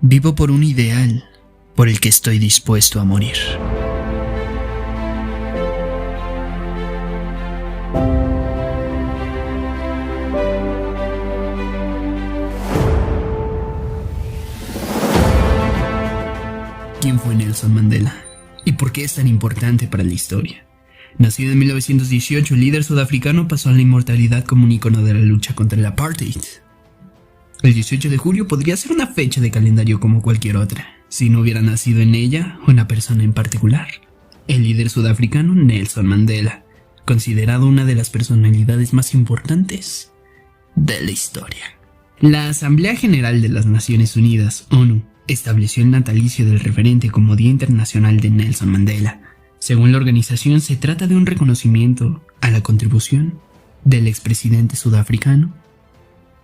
Vivo por un ideal por el que estoy dispuesto a morir. ¿Quién fue Nelson Mandela? ¿Y por qué es tan importante para la historia? Nacido en 1918, el líder sudafricano pasó a la inmortalidad como un icono de la lucha contra el apartheid. El 18 de julio podría ser una fecha de calendario como cualquier otra, si no hubiera nacido en ella una persona en particular, el líder sudafricano Nelson Mandela, considerado una de las personalidades más importantes de la historia. La Asamblea General de las Naciones Unidas, ONU, estableció el natalicio del referente como Día Internacional de Nelson Mandela. Según la organización, se trata de un reconocimiento a la contribución del expresidente sudafricano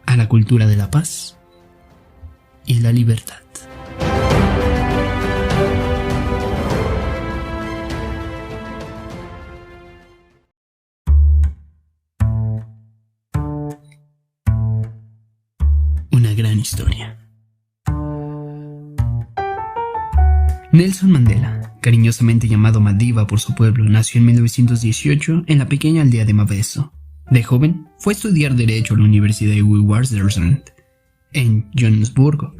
a la cultura de la paz y la libertad. Una gran historia. Nelson Mandela, cariñosamente llamado Madiba por su pueblo, nació en 1918 en la pequeña aldea de Maveso. De joven, fue a estudiar Derecho a la Universidad de Witwatersrand, en Johannesburgo,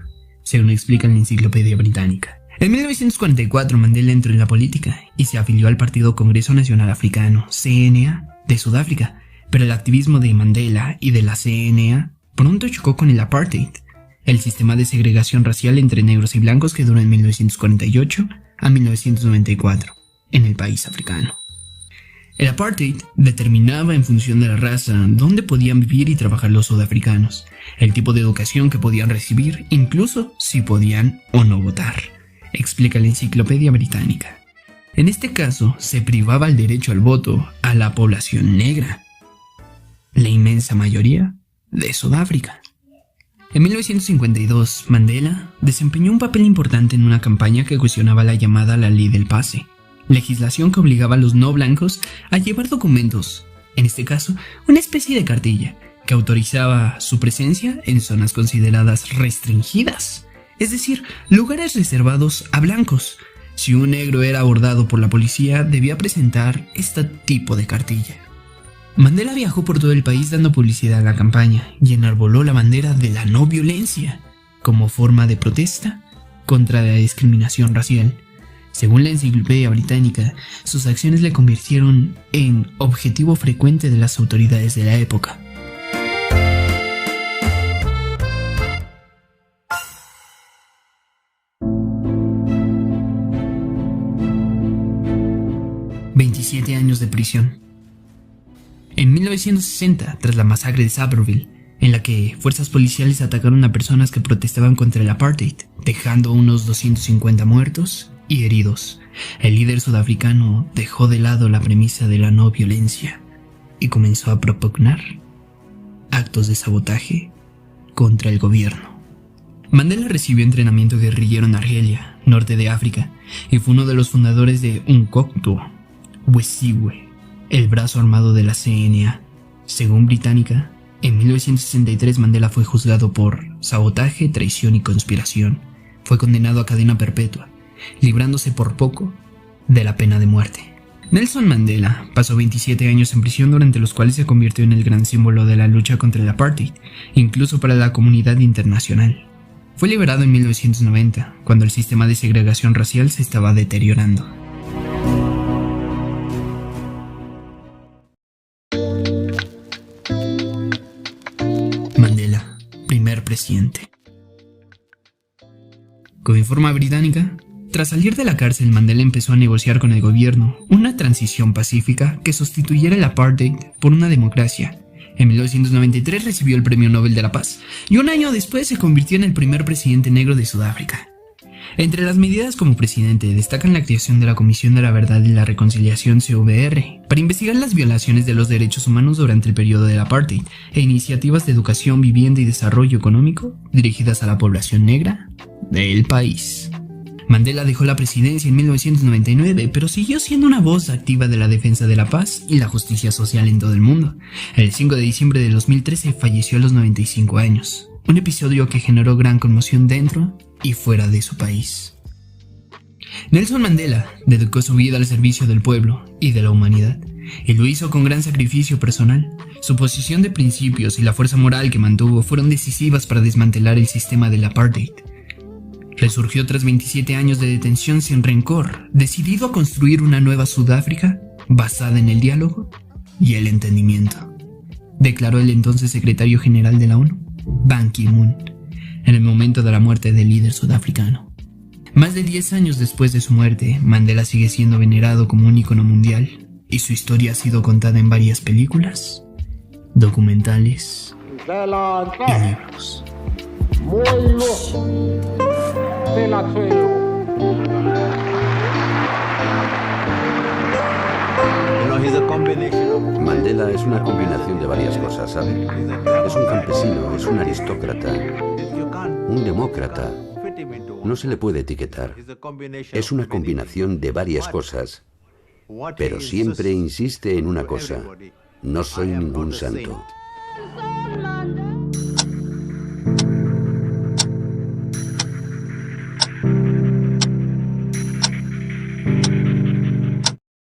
según explica en la Enciclopedia Británica. En 1944, Mandela entró en la política y se afilió al Partido Congreso Nacional Africano, CNA, de Sudáfrica, pero el activismo de Mandela y de la CNA pronto chocó con el apartheid, el sistema de segregación racial entre negros y blancos que duró en 1948 a 1994 en el país africano. El apartheid determinaba en función de la raza dónde podían vivir y trabajar los sudafricanos, el tipo de educación que podían recibir, incluso si podían o no votar, explica la Enciclopedia Británica. En este caso, se privaba el derecho al voto a la población negra, la inmensa mayoría de Sudáfrica. En 1952, Mandela desempeñó un papel importante en una campaña que cuestionaba la llamada la Ley del Pase, legislación que obligaba a los no blancos a llevar documentos, en este caso, una especie de cartilla, que autorizaba su presencia en zonas consideradas restringidas, es decir, lugares reservados a blancos. Si un negro era abordado por la policía, debía presentar este tipo de cartilla. Mandela viajó por todo el país dando publicidad a la campaña y enarboló la bandera de la no violencia como forma de protesta contra la discriminación racial. Según la Enciclopedia Británica, sus acciones le convirtieron en objetivo frecuente de las autoridades de la época. «27 años de prisión». En 1960, tras la masacre de Sabreville, en la que fuerzas policiales atacaron a personas que protestaban contra el apartheid, dejando unos 250 muertos y heridos, el líder sudafricano dejó de lado la premisa de la no violencia y comenzó a propugnar actos de sabotaje contra el gobierno. Mandela recibió entrenamiento guerrillero en Argelia, norte de África, y fue uno de los fundadores de Umkhonto Weziwe, el brazo armado de la CNA. Según Británica, en 1963 Mandela fue juzgado por sabotaje, traición y conspiración. Fue condenado a cadena perpetua, librándose por poco de la pena de muerte. Nelson Mandela pasó 27 años en prisión, durante los cuales se convirtió en el gran símbolo de la lucha contra el apartheid, incluso para la comunidad internacional. Fue liberado en 1990, cuando el sistema de segregación racial se estaba deteriorando. Mandela, primer presidente. Como informa Británica, tras salir de la cárcel, Mandela empezó a negociar con el gobierno una transición pacífica que sustituyera el apartheid por una democracia. En 1993 recibió el Premio Nobel de la Paz y un año después se convirtió en el primer presidente negro de Sudáfrica. Entre las medidas como presidente destacan la creación de la Comisión de la Verdad y la Reconciliación CVR para investigar las violaciones de los derechos humanos durante el periodo del apartheid e iniciativas de educación, vivienda y desarrollo económico dirigidas a la población negra del país. Mandela dejó la presidencia en 1999, pero siguió siendo una voz activa de la defensa de la paz y la justicia social en todo el mundo. El 5 de diciembre de 2013 falleció a los 95 años, un episodio que generó gran conmoción dentro y fuera de su país. Nelson Mandela dedicó su vida al servicio del pueblo y de la humanidad, y lo hizo con gran sacrificio personal. Su posición de principios y la fuerza moral que mantuvo fueron decisivas para desmantelar el sistema del apartheid. Resurgió tras 27 años de detención sin rencor, decidido a construir una nueva Sudáfrica basada en el diálogo y el entendimiento, declaró el entonces secretario general de la ONU, Ban Ki-moon, en el momento de la muerte del líder sudafricano. Más de 10 años después de su muerte, Mandela sigue siendo venerado como un ícono mundial y su historia ha sido contada en varias películas, documentales y libros. Mandela es una combinación de varias cosas, ¿sabe? Es un campesino, es un aristócrata, un demócrata. No se le puede etiquetar. Es una combinación de varias cosas, pero siempre insiste en una cosa: no soy ningún santo.